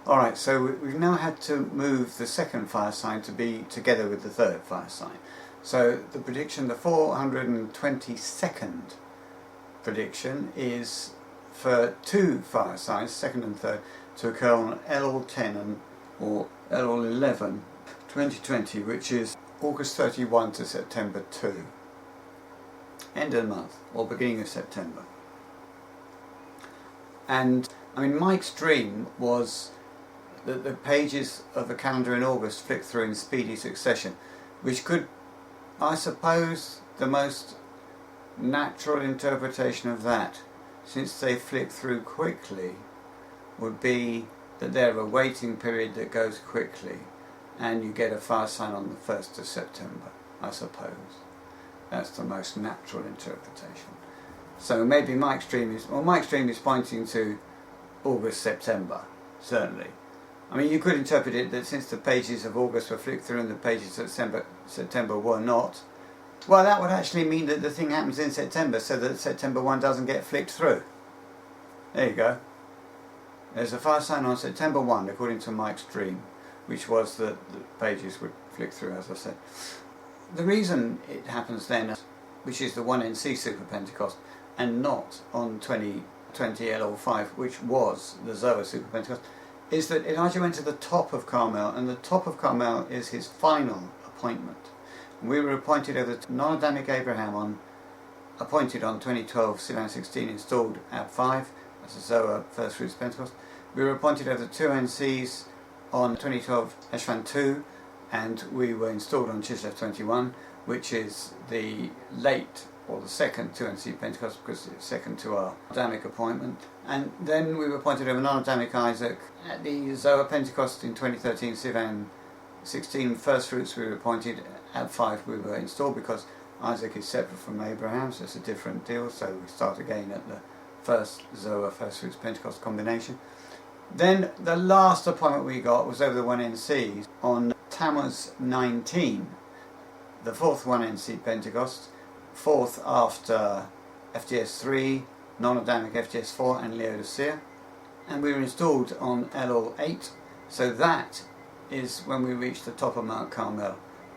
Alright, so we've now had to move the second fire sign to be together with the third fire sign. So the prediction, the 422nd prediction, is for two fire signs, second and third, to occur on LL10 or LL11 2020, which is August 31 to September 2. End of the month, or beginning of September. And, I mean, Mike's dream was that the pages of the calendar in August flick through in speedy succession, which could, I suppose, the most natural interpretation of that, since they flick through quickly, would be that they're a waiting period that goes quickly, and you get a fire sign on the 1st of September, I suppose. That's the most natural interpretation. So maybe Mike's dream is pointing to August, September, certainly. I mean, you could interpret it that since the pages of August were flicked through and the pages of September were not, well, that would actually mean that the thing happens in September, so that September 1 doesn't get flicked through. There you go. There's a fire sign on September 1, according to Mike's dream, which was that the pages would flick through, as I said. The reason it happens then, which is the 1NC Super Pentecost, and not on 2020 LL5, which was the Zoar Super Pentecost, is that Elijah went to the top of Carmel, and the top of Carmel is his final appointment. And we were appointed over to non-Adamic Abraham appointed on 2012 Sivan 16, installed Ab 5, that's the Zoar First Fruits Pentecost. We were appointed over the 2 NCs on 2012 Eshvan 2, and we were installed on Chislev 21, which is the late or the second 2NC Pentecost, because it's second to our Adamic appointment. And then we were appointed over non-Adamic Isaac at the Zoar Pentecost in 2013 Sivan 16. First Fruits we were appointed, at 5 we were installed, because Isaac is separate from Abraham, so it's a different deal, so we start again at the first Zoar First Fruits Pentecost combination. Then the last appointment we got was over the 1NCs on Tammuz 19, the fourth 1NC Pentecost, fourth after FGS 3, non-Adamic FGS 4 and Laodicea, and we were installed on LL 8, so that is when we reached the top of Mount Carmel,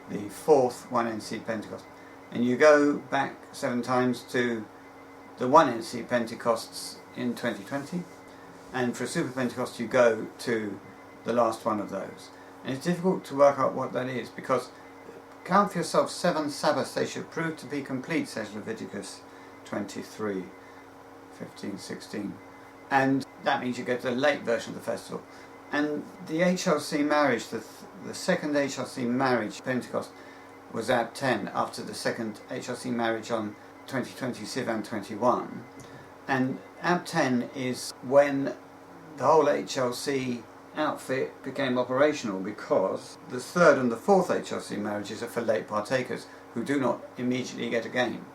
the fourth 1NC Pentecost. And you go back 7 times to the 1NC Pentecosts in 2020, and for a Super Pentecost you go to the last one of those. And it's difficult to work out what that is, because count for yourself 7 Sabbaths, they should prove to be complete, says Leviticus 23, 15, 16. And that means you get the late version of the festival. And the HLC marriage, the second HLC marriage Pentecost, was Ab 10, after the second HLC marriage on 2020 Sivan 21. And Ab 10 is when the whole HLC outfit became operational, because the third and the fourth HLC marriages are for late partakers who do not immediately get a game,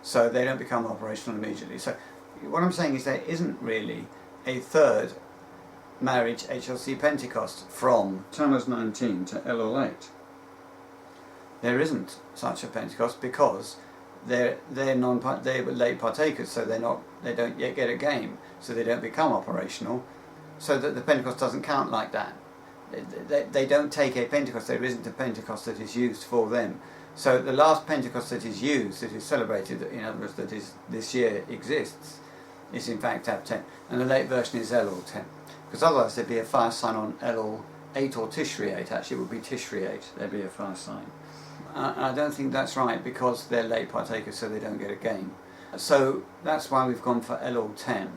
so they don't become operational immediately. So what I'm saying is there isn't really a third marriage HLC Pentecost from Tammuz 19 to LL8. There isn't such a Pentecost, because they're late partakers, so they don't yet get a game, so they don't become operational, so that the Pentecost doesn't count like that. They don't take a Pentecost. There isn't a Pentecost that is used for them. So the last Pentecost that is used, that is celebrated, in other words, that is this year exists, is in fact Ab 10, and the late version is LL 10, because otherwise there'd be a fire sign on LL 8 or Tishri 8. Actually, it would be Tishri 8. There'd be a fire sign. I don't think that's right, because they're late partakers, so they don't get a game. So that's why we've gone for LL 10.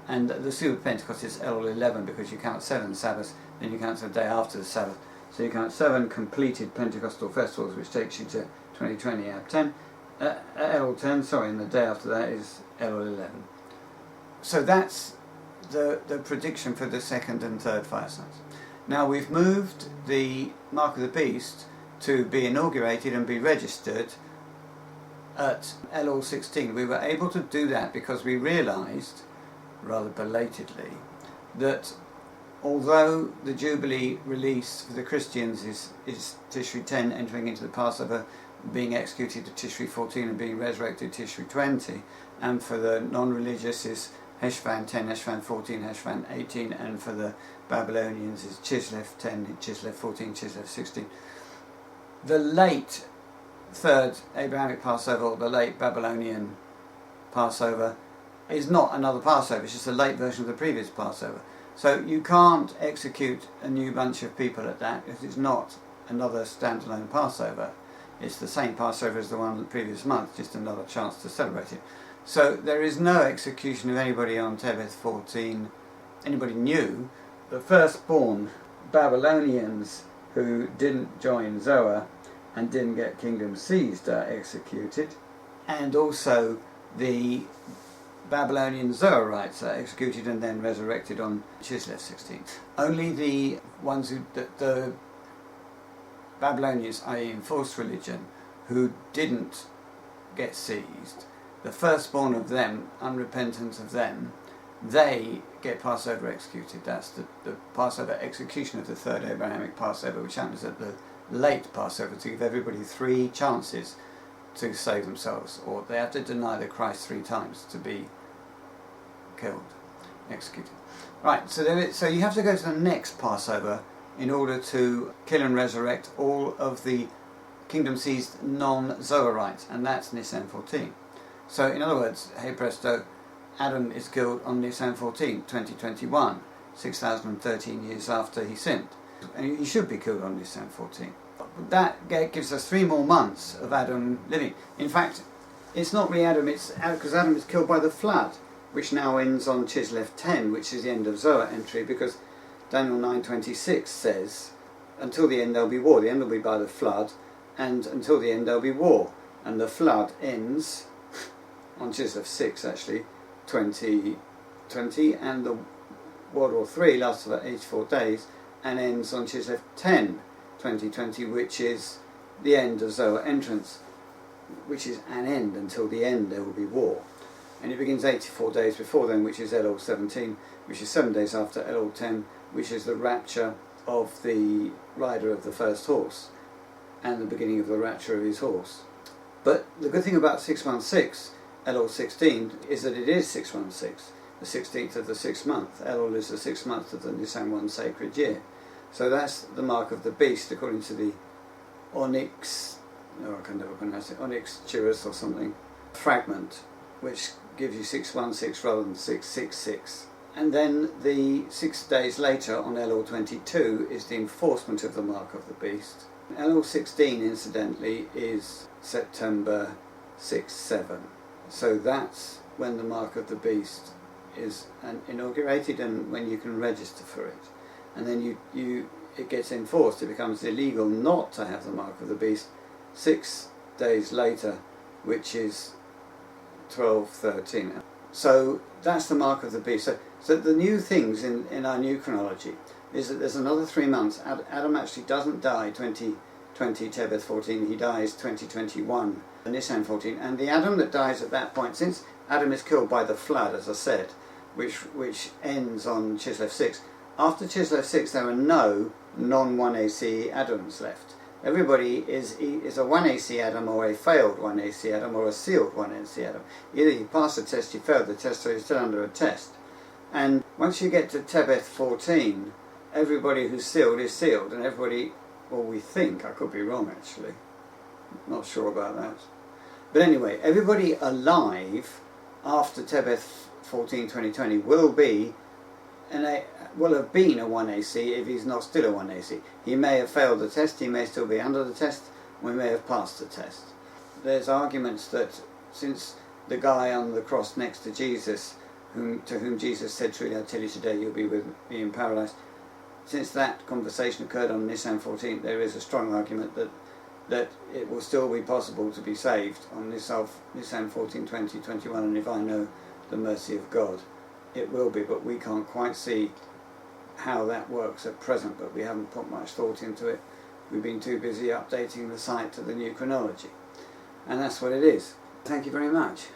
And the Super Pentecost is LL 11, because you count 7 Sabbaths, then you count the day after the Sabbath. So you count 7 completed Pentecostal festivals, which takes you to 2020 Ab 10. LL 10, sorry, and the day after that is LL 11. So that's the prediction for the second and third fire signs. Now we've moved the Mark of the Beast to be inaugurated and be registered at LL 16. We were able to do that because we realised, rather belatedly, that although the Jubilee release for the Christians is Tishri 10, entering into the Passover, being executed to Tishri 14 and being resurrected Tishri 20, and for the non-religious is Heshvan 10, Heshvan 14, Heshvan 18, and for the Babylonians is Chislev 10, Chislev 14, Chislev 16. The late third Abrahamic Passover, or the late Babylonian Passover, is not another Passover, it's just a late version of the previous Passover. So you can't execute a new bunch of people at that, because it's not another standalone Passover. It's the same Passover as the one the previous month, just another chance to celebrate it. So there is no execution of anybody on Tebeth 14, anybody new. The firstborn Babylonians who didn't join Zoar and didn't get kingdom seized are executed, and also the Babylonian Zoarites are executed and then resurrected on Chislev 16. Only the ones who, the Babylonians, i.e. enforced religion, who didn't get seized, the firstborn of them, unrepentant of them, they get Passover executed. That's the Passover execution of the third Abrahamic Passover, which happens at the late Passover, to give everybody 3 chances to save themselves, or they have to deny the Christ 3 times to be killed, executed. Right, so you have to go to the next Passover in order to kill and resurrect all of the kingdom seized non-Zoarites, and that's Nisan 14. So in other words, hey presto, Adam is killed on Nisan 14, 2021, 6,013 years after he sinned. And he should be killed on Nisan 14. That gives us 3 more months of Adam living. In fact, it's not really Adam, it's because Adam is killed by the flood, which now ends on Chislev 10, which is the end of Zoar entry, because Daniel 9:26 says, until the end there'll be war. The end will be by the flood, and until the end there'll be war. And the flood ends on Chislev 6, actually, 2020, and the World War III lasts about 84 days and ends on Chislev 10, 2020, which is the end of Zoar entrance, which is an end. Until the end there will be war. And it begins 84 days before then, which is Elul 17, which is 7 days after Elul 10, which is the rapture of the rider of the first horse, and the beginning of the rapture of his horse. But the good thing about 616, Elul 16, is that it is 616, the 16th of the 6th month. Elul is the 6th month of the Nisan 1 sacred year. So that's the mark of the beast, according to the onyx, I can never pronounce it, onyx chirus or something, fragment, which gives you 616 rather than 666. And then the 6 days later, on Elul 22, is the enforcement of the mark of the beast. Elul 16, incidentally, is September 6-7. So that's when the mark of the beast is inaugurated and when you can register for it. And then it gets enforced. It becomes illegal not to have the mark of the beast 6 days later, which is 12-13. So that's the mark of the beast. So the new things in our new chronology is that there's another 3 months. Adam actually doesn't die 2020 Tebeth 14, he dies 2021 Nisan 14. And the Adam that dies at that point, since Adam is killed by the flood, as I said, which ends on Chislev 6, after Chislev 6 there are no non-1AC Adams left. Everybody is a 1AC Adam, or a failed 1AC Adam, or a sealed 1AC Adam. Either you pass the test, you failed the test, or you're still under a test. And once you get to Tebeth 14, everybody who's sealed is sealed, and everybody, well, we think, I could be wrong actually, not sure about that. But anyway, everybody alive after Tebeth 14, 2020 will have been a 1AC if he's not still a 1AC. He may have failed the test, he may still be under the test, we may have passed the test. There's arguments that since the guy on the cross next to Jesus, to whom Jesus said, truly I tell you today you'll be with me in paradise, since that conversation occurred on Nisan 14, there is a strong argument that it will still be possible to be saved on Nisan 14, 2021, and if I know the mercy of God, it will be, but we can't quite see how that works at present, but we haven't put much thought into it. We've been too busy updating the site to the new chronology. And that's what it is. Thank you very much.